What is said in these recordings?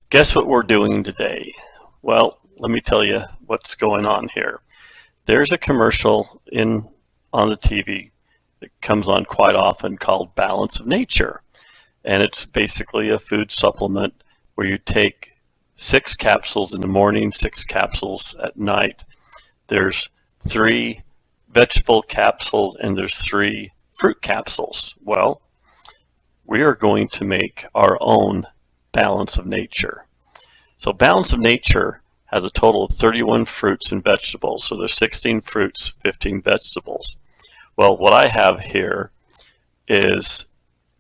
Guess what we're doing today? Well, let me tell you what's going on here. There's a commercial on the TV that comes on quite often called Balance of Nature. And it's basically a food supplement where you take 6 capsules in the morning, 6 capsules at night. There's 3 vegetable capsules and there's 3 fruit capsules. Well, we are going to make our own Balance of Nature. So Balance of Nature has a total of 31 fruits and vegetables. So there's 16 fruits, 15 vegetables. Well, what I have here is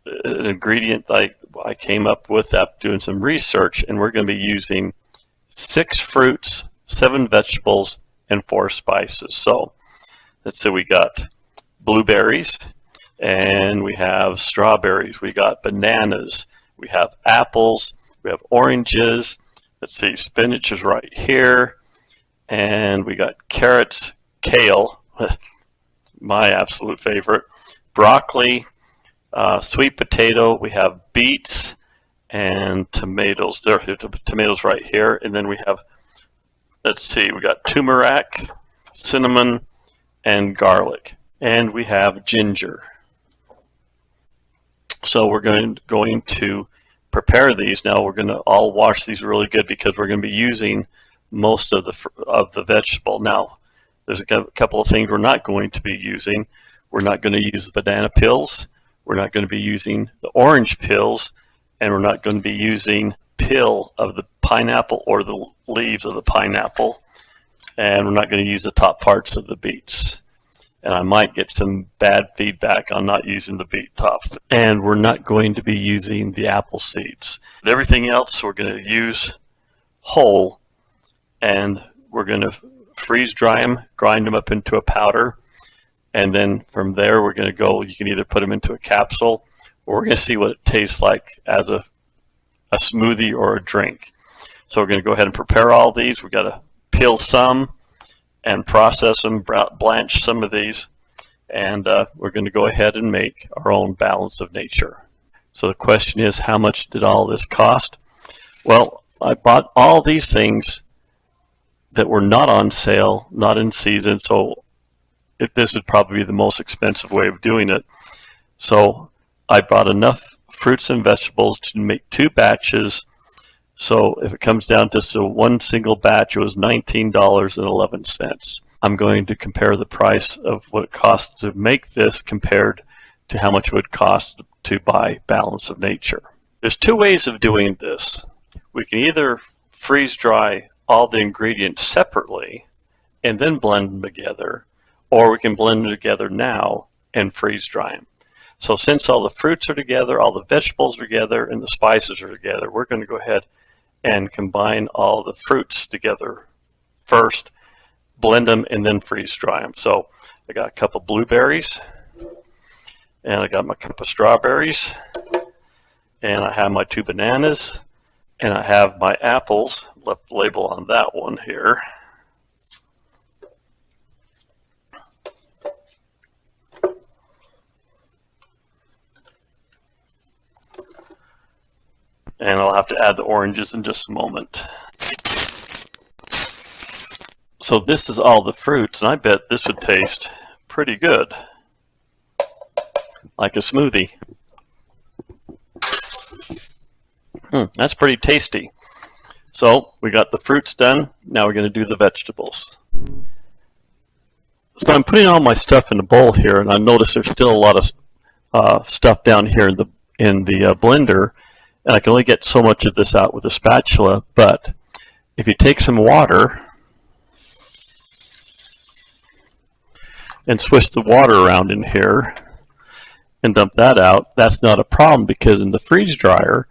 an ingredient I came up with after doing some research, and we're going to be using 6 fruits, 7 vegetables, and 4 spices. So let's say we got blueberries, and we have strawberries, we got bananas, we have apples, we have oranges, let's see, spinach is right here, and we got carrots, kale, my absolute favorite, broccoli, sweet potato, we have beets and tomatoes. There are tomatoes right here, and then we have, let's see, we got turmeric, cinnamon, and garlic, and we have ginger. So we're going to prepare these. Now we're going to all wash these really good because we're going to be using most of the vegetable. Now there's a couple of things we're not going to be using. We're not going to use the banana peels. We're not going to be using the orange peels, and we're not going to be using peel of the pineapple or the leaves of the pineapple, and we're not going to use the top parts of the beets. And I might get some bad feedback on not using the beet top. And we're not going to be using the apple seeds. Everything else we're going to use whole, and we're going to freeze dry them, grind them up into a powder, and then from there we're going to go, you can either put them into a capsule, or we're going to see what it tastes like as a smoothie or a drink. So we're going to go ahead and prepare all these. We've got to peel some and process them, blanch some of these, and we're going to go ahead and make our own Balance of Nature. So the question is, how much did all this cost? Well, I bought all these things that were not on sale, not in season, so this would probably be the most expensive way of doing it. So I bought enough fruits and vegetables to make 2 batches. So if it comes down to one single batch, it was $19.11. I'm going to compare the price of what it costs to make this compared to how much it would cost to buy Balance of Nature. There's 2 ways of doing this. We can either freeze dry all the ingredients separately and then blend them together, or we can blend them together now and freeze dry them. So since all the fruits are together, all the vegetables are together, and the spices are together, we're going to go ahead and combine all the fruits together first, blend them, and then freeze dry them. So I got a cup of blueberries, and I got my cup of strawberries, and I have my 2 bananas, and I have my apples. Left the label on that one here. And I'll have to add the oranges in just a moment. So this is all the fruits, and I bet this would taste pretty good, like a smoothie. That's pretty tasty. So we got the fruits done. Now we're going to do the vegetables. So I'm putting all my stuff in a bowl here, and I notice there's still a lot of stuff down here in the blender, and I can only get so much of this out with a spatula. But if you take some water and swish the water around in here and dump that out, that's not a problem, because in the freeze dryer,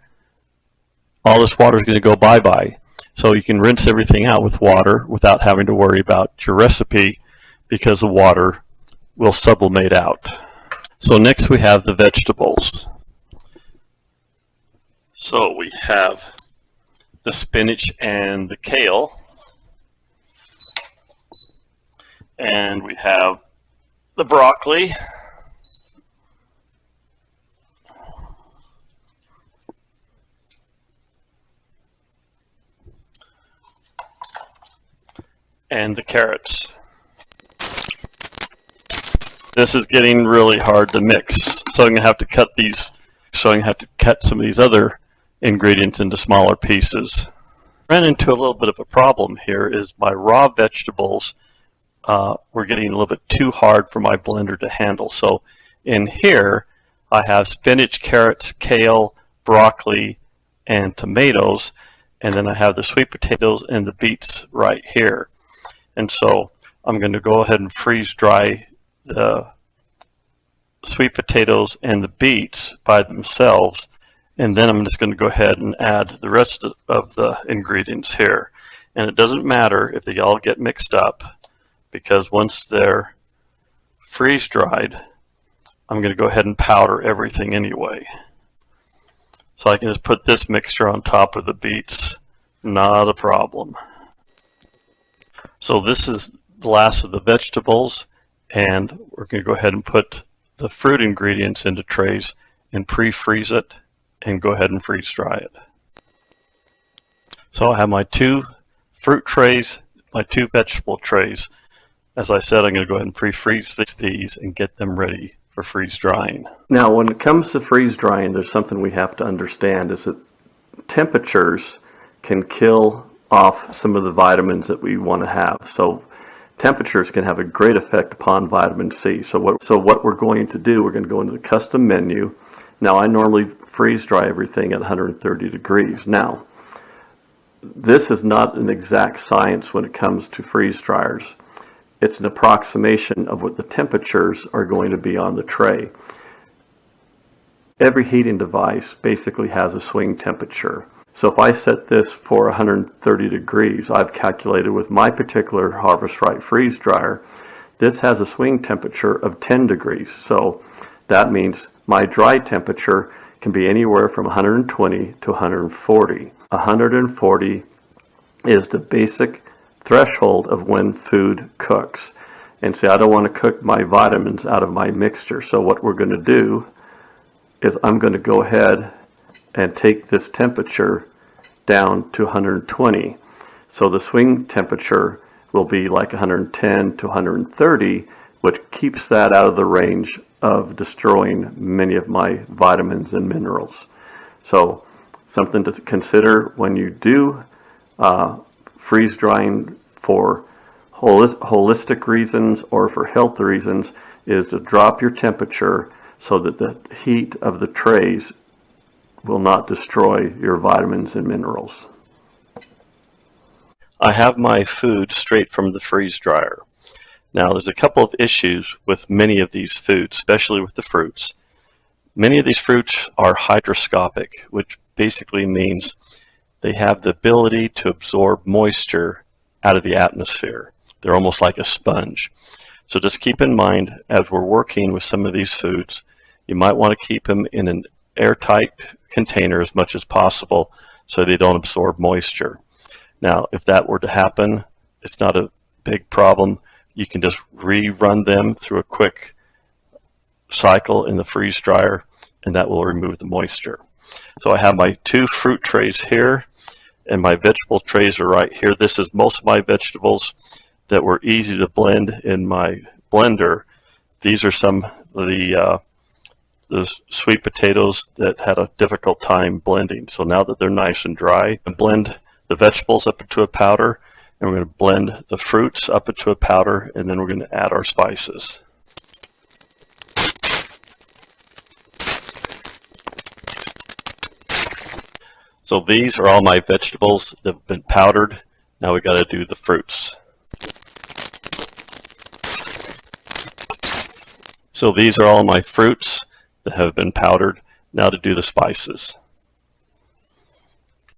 all this water is going to go bye-bye. So you can rinse everything out with water without having to worry about your recipe, because the water will sublimate out. So next we have the vegetables. So we have the spinach and the kale, and we have the broccoli, and the carrots. This is getting really hard to mix, so I'm going to have to cut these. So I'm going to have to cut some of these other ingredients into smaller pieces. Ran into a little bit of a problem here. Is my raw vegetables were getting a little bit too hard for my blender to handle. So in here I have spinach, carrots, kale, broccoli, and tomatoes, and then I have the sweet potatoes and the beets right here. And so I'm going to go ahead and freeze dry the sweet potatoes and the beets by themselves, and then I'm just going to go ahead and add the rest of the ingredients here. And it doesn't matter if they all get mixed up, because once they're freeze dried, I'm going to go ahead and powder everything anyway. So I can just put this mixture on top of the beets, not a problem. So this is the last of the vegetables, and we're going to go ahead and put the fruit ingredients into trays and pre-freeze it and go ahead and freeze dry it. So I have my 2 fruit trays, my 2 vegetable trays. As I said, I'm going to go ahead and pre-freeze these and get them ready for freeze drying. Now when it comes to freeze drying, there's something we have to understand, is that temperatures can kill off some of the vitamins that we want to have. So temperatures can have a great effect upon vitamin C. So what we're going to do, we're going to go into the custom menu. Now I normally freeze dry everything at 130 degrees. Now this is not an exact science when it comes to freeze dryers. It's an approximation of what the temperatures are going to be on the tray. Every heating device basically has a swing temperature. So if I set this for 130 degrees, I've calculated with my particular Harvest Right freeze dryer, this has a swing temperature of 10 degrees. So that means my dry temperature can be anywhere from 120 to 140. 140 is the basic threshold of when food cooks. And see, I don't want to cook my vitamins out of my mixture. So what we're going to do is I'm going to go ahead and take this temperature down to 120. So the swing temperature will be like 110 to 130, which keeps that out of the range of destroying many of my vitamins and minerals. So something to consider when you do freeze drying for holistic reasons or for health reasons is to drop your temperature so that the heat of the trays will not destroy your vitamins and minerals. I have my food straight from the freeze dryer. Now there's a couple of issues with many of these foods, especially with the fruits. Many of these fruits are hygroscopic, which basically means they have the ability to absorb moisture out of the atmosphere. They're almost like a sponge. So just keep in mind, as we're working with some of these foods, you might want to keep them in an airtight container as much as possible so they don't absorb moisture. Now, if that were to happen, it's not a big problem. You can just rerun them through a quick cycle in the freeze dryer, and that will remove the moisture. So I have my 2 fruit trays here, and my vegetable trays are right here. This is most of my vegetables that were easy to blend in my blender. These are some of the sweet potatoes that had a difficult time blending. So now that they're nice and dry, I blend the vegetables up into a powder, and we're going to blend the fruits up into a powder, and then we're going to add our spices. So these are all my vegetables that have been powdered. Now we got to do the fruits. So these are all my fruits that have been powdered. Now to do the spices.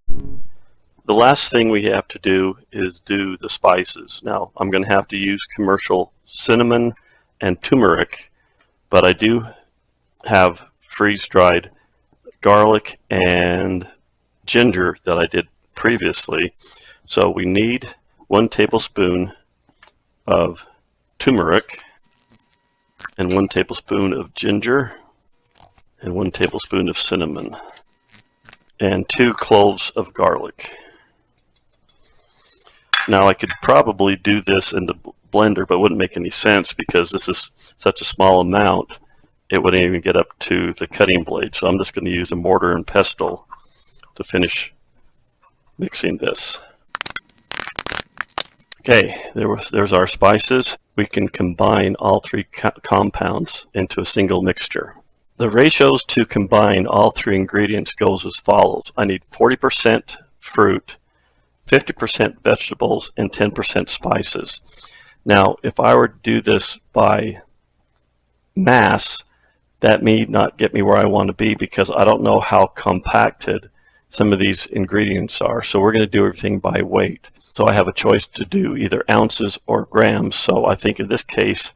The last thing we have to do is do the spices. Now I'm going to have to use commercial cinnamon and turmeric, but I do have freeze-dried garlic and ginger that I did previously. So we need 1 tablespoon of turmeric and 1 tablespoon of ginger and 1 tablespoon of cinnamon and 2 cloves of garlic. Now I could probably do this in the blender, but it wouldn't make any sense because this is such a small amount, it wouldn't even get up to the cutting blade. So I'm just going to use a mortar and pestle to finish mixing this. Okay, there's our spices. We can combine all three compounds into a single mixture. The ratios to combine all three ingredients goes as follows. I need 40% fruit, 50% vegetables, and 10% spices. Now, if I were to do this by mass, that may not get me where I want to be because I don't know how compacted some of these ingredients are. So we're going to do everything by weight. So I have a choice to do either ounces or grams. So I think in this case,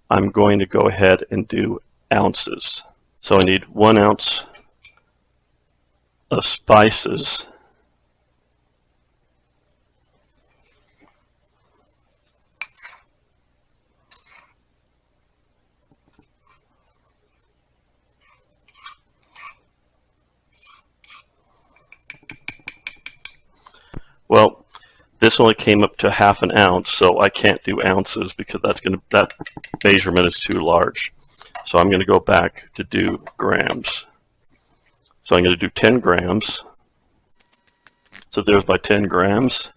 I'm going to go ahead and do ounces. So I need 1 ounce of spices. Well, this only came up to ½ an ounce, so I can't do ounces because that measurement is too large. So I'm going to go back to do grams. So I'm going to do 10 grams. So there's my 10 grams.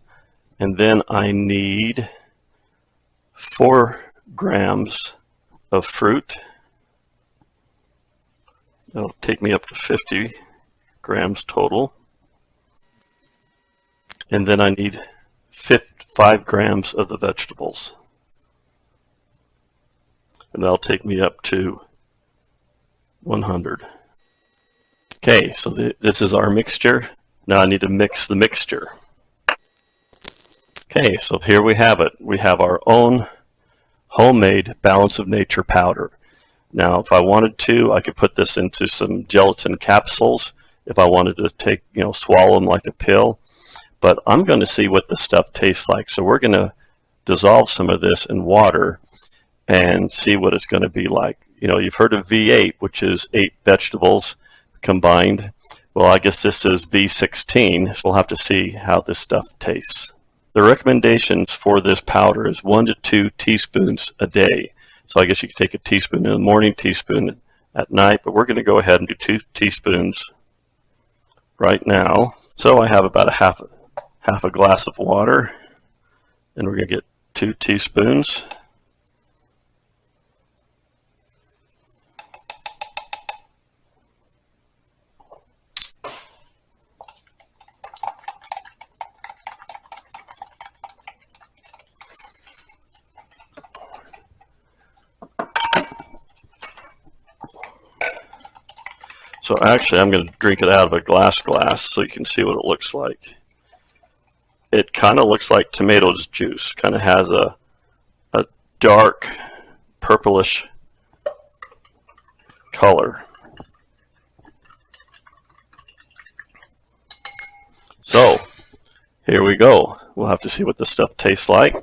And then I need 4 grams of fruit. That'll take me up to 50 grams total. And then I need 5 grams of the vegetables. And that'll take me up to 100. Okay, so this is our mixture. Now I need to mix the mixture. Okay, so here we have it. We have our own homemade Balance of Nature powder. Now, if I wanted to, I could put this into some gelatin capsules if I wanted to take, swallow them like a pill. But I'm going to see what the stuff tastes like. So we're going to dissolve some of this in water and see what it's going to be like. You've heard of V8, which is 8 vegetables combined. Well, I guess this is V16, so we'll have to see how this stuff tastes. The recommendations for this powder is 1 to 2 teaspoons a day. So I guess you could take a teaspoon in the morning, teaspoon at night, but we're going to go ahead and do 2 teaspoons right now. So I have about half a glass of water, and we're going to get 2 teaspoons. So actually, I'm going to drink it out of a glass so you can see what it looks like. It kind of looks like tomato juice. Kind of has a dark purplish color. So here we go. We'll have to see what this stuff tastes like.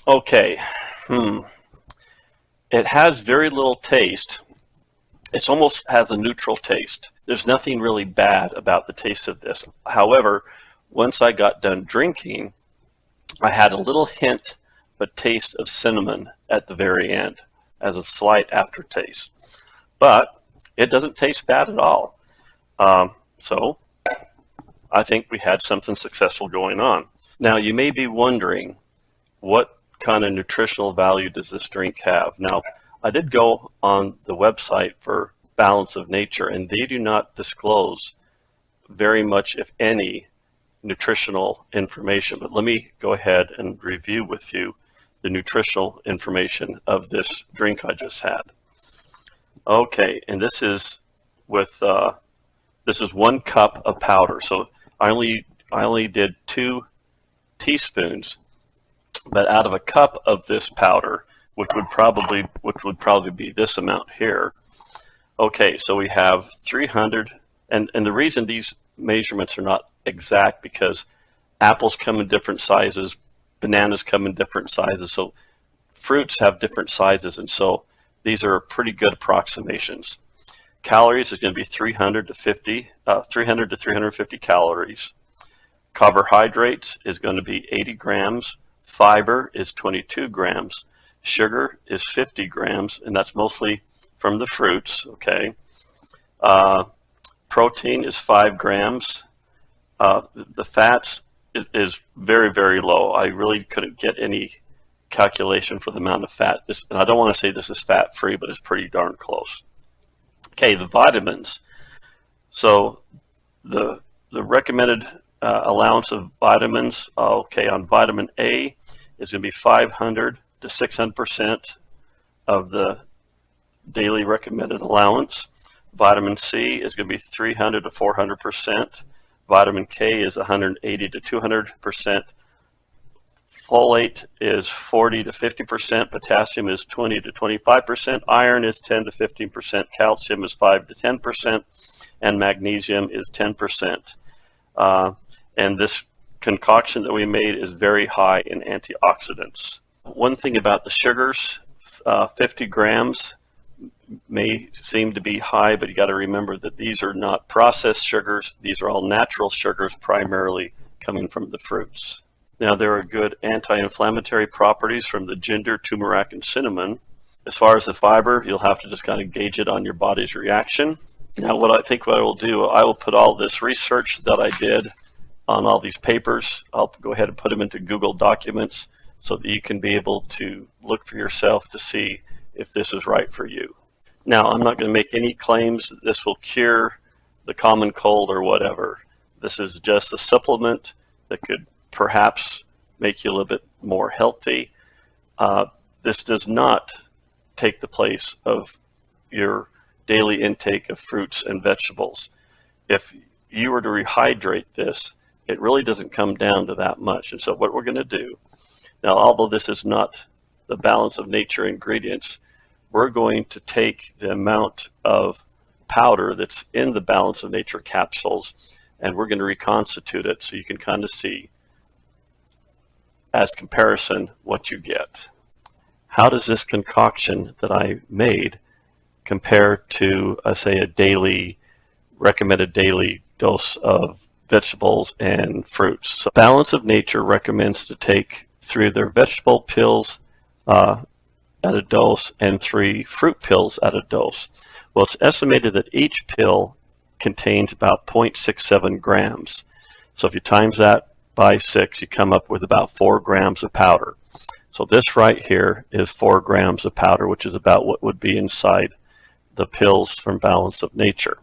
Okay. It has very little taste. It almost has a neutral taste. There's nothing really bad about the taste of this. However, once I got done drinking, I had a little hint of a taste of cinnamon at the very end as a slight aftertaste. But it doesn't taste bad at all. So I think we had something successful going on. Now you may be wondering, what kind of nutritional value does this drink have? Now, I did go on the website for Balance of Nature, and they do not disclose very much, if any, nutritional information. But let me go ahead and review with you the nutritional information of this drink I just had. Okay, and this is with this is 1 cup of powder. So I only did 2 teaspoons. But out of a cup of this powder, which would probably be this amount here. Okay, so we have 300, and the reason these measurements are not exact because apples come in different sizes, bananas come in different sizes, so fruits have different sizes, and so these are pretty good approximations. Calories is going to be 300 to 350 calories. Carbohydrates is going to be 80 grams. Fiber is 22 grams. Sugar is 50 grams, and that's mostly from the fruits, okay? Protein is 5 grams. The fats is very, very low. I really couldn't get any calculation for the amount of fat. And I don't want to say this is fat-free, but it's pretty darn close. Okay, the vitamins. So the recommended allowance of vitamins, okay, on vitamin A is going to be 500 to 600% of the daily recommended allowance. Vitamin C is going to be 300 to 400%. Vitamin K is 180 to 200%. Folate is 40 to 50%. Potassium is 20 to 25%. Iron is 10 to 15%. Calcium is 5 to 10%. And magnesium is 10%. And this concoction that we made is very high in antioxidants. One thing about the sugars, 50 grams may seem to be high, but you got to remember that these are not processed sugars. These are all natural sugars, primarily coming from the fruits. Now, there are good anti-inflammatory properties from the ginger, turmeric, and cinnamon. As far as the fiber, you'll have to just kind of gauge it on your body's reaction. Now, what I will do, I will put all this research that I did on all these papers. I'll go ahead and put them into Google Documents so that you can be able to look for yourself to see if this is right for you. Now, I'm not going to make any claims that this will cure the common cold or whatever. This is just a supplement that could perhaps make you a little bit more healthy. This does not take the place of your daily intake of fruits and vegetables. If you were to rehydrate this, it really doesn't come down to that much. And so what we're going to do, now although this is not the balance of nature ingredients, we're going to take the amount of powder that's in the balance of nature capsules and we're going to reconstitute it so you can kind of see as comparison what you get. How does this concoction that I made compare to, say, a recommended daily dose of vegetables and fruits? So Balance of Nature recommends to take 3 of their vegetable pills at a dose and 3 fruit pills at a dose. Well, it's estimated that each pill contains about 0.67 grams. So if you times that by 6, you come up with about 4 grams of powder. So this right here is 4 grams of powder, which is about what would be inside the pills from Balance of Nature.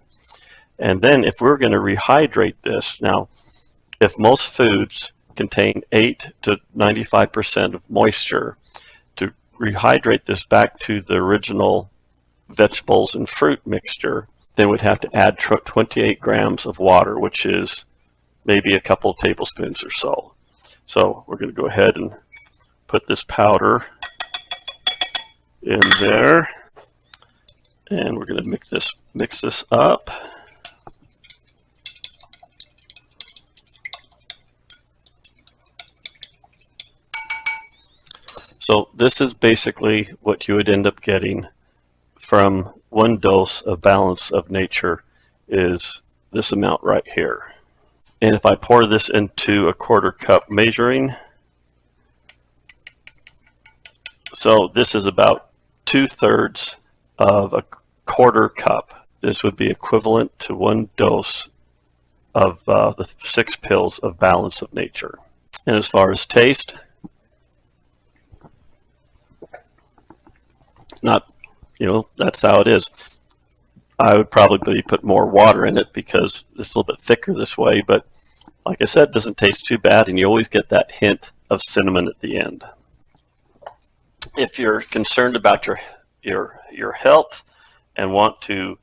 And then if we're going to rehydrate this, now if most foods contain 8 to 95% of moisture, to rehydrate this back to the original vegetables and fruit mixture, then we'd have to add 28 grams of water, which is maybe a couple of tablespoons or so. So we're going to go ahead and put this powder in there, and we're going to mix this up. So this is basically what you would end up getting from 1 dose of Balance of Nature, is this amount right here. And if I pour this into a 1/4 cup measuring, so this is about 2/3 of a 1/4 cup. This would be equivalent to 1 dose of the 6 pills of Balance of Nature. And as far as taste, not, that's how it is. I would probably put more water in it because it's a little bit thicker this way, but like I said, it doesn't taste too bad, and you always get that hint of cinnamon at the end. If you're concerned about your health and want to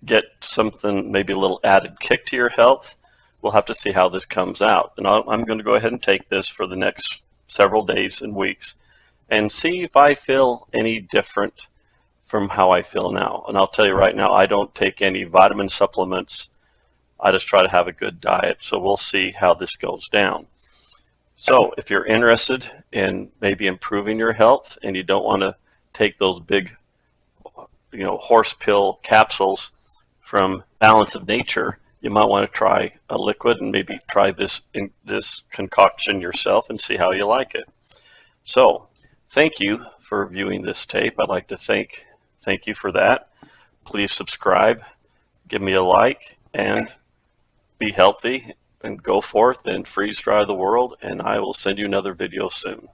get something, maybe a little added kick to your health, we'll have to see how this comes out. And I'm going to go ahead and take this for the next several days and weeks and see if I feel any different from how I feel now. And I'll tell you right now, I don't take any vitamin supplements. I just try to have a good diet. So we'll see how this goes down. So if you're interested in maybe improving your health and you don't want to take those big, horse pill capsules from Balance of Nature, you might want to try a liquid and maybe try this concoction yourself and see how you like it. So thank you for viewing this tape. I'd like to thank you for that. Please subscribe, give me a like, and be healthy and go forth and freeze dry the world, and I will send you another video soon.